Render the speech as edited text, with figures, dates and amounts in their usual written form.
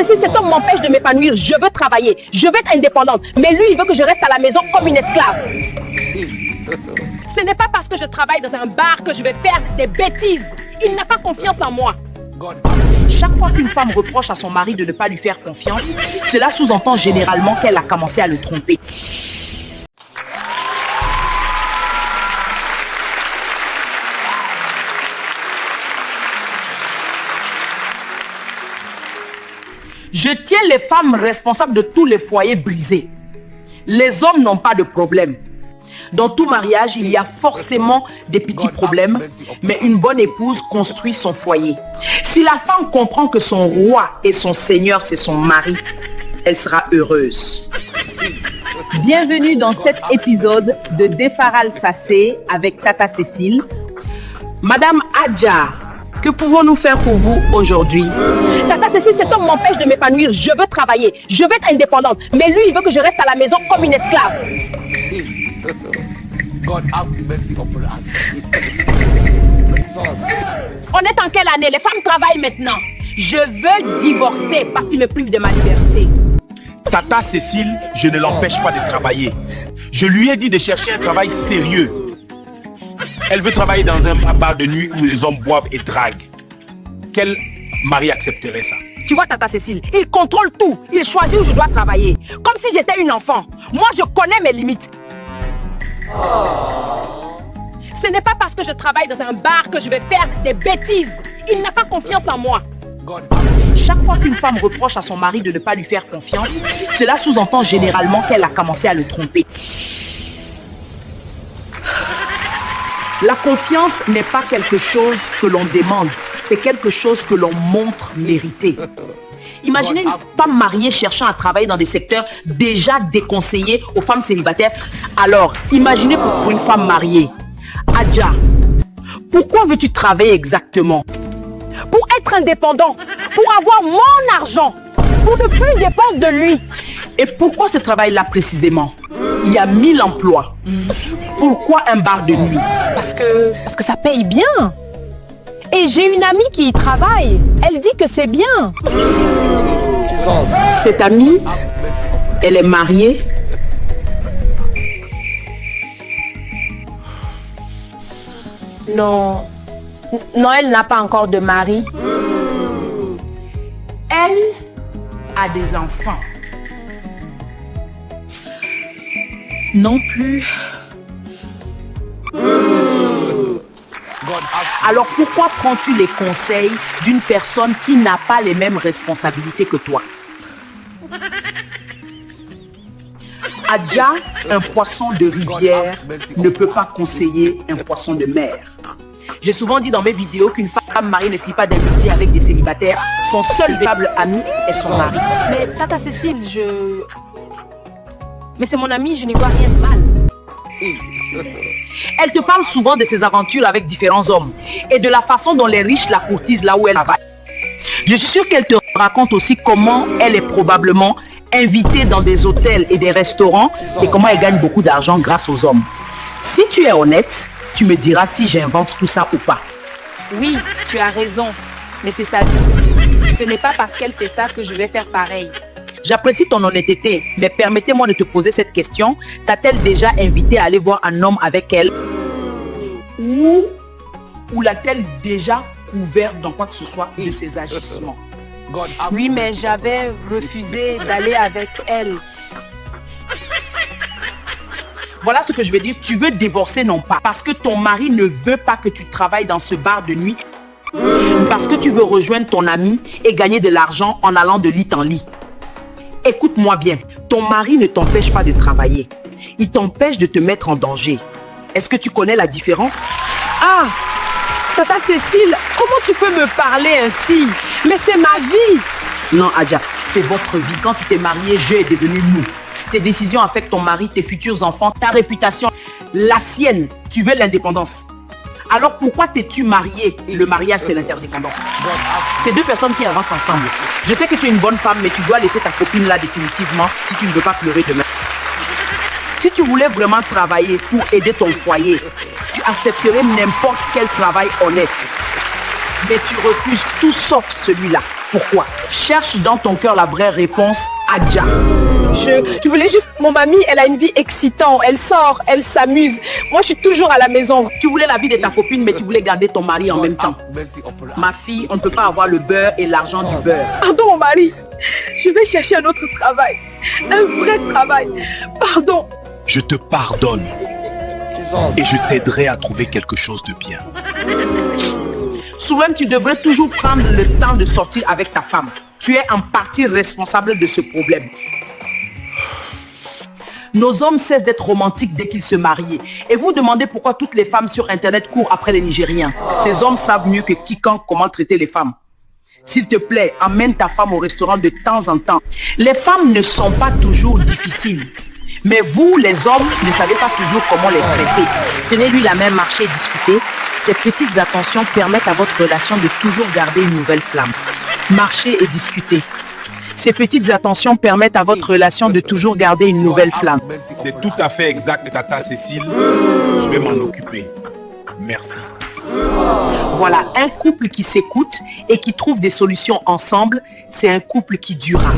Cécile, cet homme m'empêche de m'épanouir. Je veux travailler, je veux être indépendante. Mais lui, il veut que je reste à la maison comme une esclave. Ce n'est pas parce que je travaille dans un bar que je vais faire des bêtises. Il n'a pas confiance en moi. Chaque fois qu'une femme reproche à son mari de ne pas lui faire confiance, cela sous-entend généralement qu'elle a commencé à le tromper. Je tiens les femmes responsables de tous les foyers brisés. Les hommes n'ont pas de problème. Dans tout mariage, il y a forcément des petits problèmes, mais une bonne épouse construit son foyer. Si la femme comprend que son roi et son seigneur, c'est son mari, elle sera heureuse. Bienvenue dans cet épisode de Defaral Sassé avec Tata Cécile. Madame Adja, que pouvons-nous faire pour vous aujourd'hui? Tata Cécile, cet homme m'empêche de m'épanouir. Je veux travailler, je veux être indépendante. Mais lui, il veut que je reste à la maison comme une esclave. On est en quelle année? Les femmes travaillent maintenant. Je veux divorcer parce qu'il me prive de ma liberté. Tata Cécile, je ne l'empêche pas de travailler. Je lui ai dit de chercher un travail sérieux. Elle veut travailler dans un bar de nuit où les hommes boivent et draguent. Quel mari accepterait ça? Tu vois, Tata Cécile, il contrôle tout. Il choisit où je dois travailler. Comme si j'étais une enfant. Moi, je connais mes limites. Ce n'est pas parce que je travaille dans un bar que je vais faire des bêtises. Il n'a pas confiance en moi. Chaque fois qu'une femme reproche à son mari de ne pas lui faire confiance, cela sous-entend généralement qu'elle a commencé à le tromper. La confiance n'est pas quelque chose que l'on demande, c'est quelque chose que l'on montre mériter. Imaginez une femme mariée cherchant à travailler dans des secteurs déjà déconseillés aux femmes célibataires. Alors, imaginez pour une femme mariée. Adja, pourquoi veux-tu travailler exactement? Pour être indépendant, pour avoir mon argent, pour ne plus dépendre de lui. Et pourquoi ce travail-là précisément? Il y a 1000 emplois. Pourquoi un bar de nuit? Parce que ça paye bien. Et j'ai une amie qui y travaille. Elle dit que c'est bien. Cette amie, elle est mariée. Non, elle n'a pas encore de mari. Elle a des enfants. Non plus. Alors pourquoi prends-tu les conseils d'une personne qui n'a pas les mêmes responsabilités que toi? Adja, un poisson de rivière ne peut pas conseiller un poisson de mer. J'ai souvent dit dans mes vidéos qu'une femme mariée ne se lie pas d'amitié avec des célibataires. Son seul véritable ami est son mari. Mais Tata Cécile, Mais c'est mon amie, je n'y vois rien de mal. Elle te parle souvent de ses aventures avec différents hommes et de la façon dont les riches la courtisent là où elle travaille. Je suis sûre qu'elle te raconte aussi comment elle est probablement invitée dans des hôtels et des restaurants et comment elle gagne beaucoup d'argent grâce aux hommes. Si tu es honnête, tu me diras si j'invente tout ça ou pas. Oui, tu as raison, mais c'est sa vie. Ce n'est pas parce qu'elle fait ça que je vais faire pareil. J'apprécie ton honnêteté, mais permettez-moi de te poser cette question. T'a-t-elle déjà invité à aller voir un homme avec elle? Ou l'a-t-elle déjà couvert dans quoi que ce soit de ses agissements? Oui, mais j'avais refusé d'aller avec elle. Voilà ce que je veux dire. Tu veux divorcer non pas parce que ton mari ne veut pas que tu travailles dans ce bar de nuit, parce que tu veux rejoindre ton ami et gagner de l'argent en allant de lit en lit. Écoute-moi bien, ton mari ne t'empêche pas de travailler. Il t'empêche de te mettre en danger. Est-ce que tu connais la différence? Ah, Tata Cécile, comment tu peux me parler ainsi? Mais c'est ma vie. Non, Adja, c'est votre vie. Quand tu t'es marié, je est devenu nous. Tes décisions affectent ton mari, tes futurs enfants, ta réputation, la sienne. Tu veux l'indépendance. Alors pourquoi t'es-tu marié? Le mariage, c'est l'interdépendance. C'est deux personnes qui avancent ensemble. Je sais que tu es une bonne femme, mais tu dois laisser ta copine là définitivement si tu ne veux pas pleurer demain. Si tu voulais vraiment travailler pour aider ton foyer, tu accepterais n'importe quel travail honnête. Mais tu refuses tout sauf celui-là. Pourquoi? Cherche dans ton cœur la vraie réponse, Adja. Je voulais juste... Mon mamie, elle a une vie excitante. Elle sort, elle s'amuse. Moi, je suis toujours à la maison. Tu voulais la vie de ta copine, mais tu voulais garder ton mari en même temps. Ma fille, on ne peut pas avoir le beurre et l'argent du beurre. Pardon, mon mari. Je vais chercher un autre travail. Un vrai travail. Pardon. Je te pardonne. Et je t'aiderai à trouver quelque chose de bien. Souvent, tu devrais toujours prendre le temps de sortir avec ta femme. Tu es en partie responsable de ce problème. Nos hommes cessent d'être romantiques dès qu'ils se marient. Et vous demandez pourquoi toutes les femmes sur Internet courent après les Nigériens. Ces hommes savent mieux que quiconque comment traiter les femmes. S'il te plaît, emmène ta femme au restaurant de temps en temps. Les femmes ne sont pas toujours difficiles. Mais vous, les hommes, ne savez pas toujours comment les traiter. Tenez-lui la main, marchez et discutez. Ces petites attentions permettent à votre relation de toujours garder une nouvelle flamme. Marchez et discutez. Ces petites attentions permettent à votre relation de toujours garder une nouvelle flamme. C'est tout à fait exact, Tata Cécile. Je vais m'en occuper. Merci. Voilà, un couple qui s'écoute et qui trouve des solutions ensemble, c'est un couple qui durera.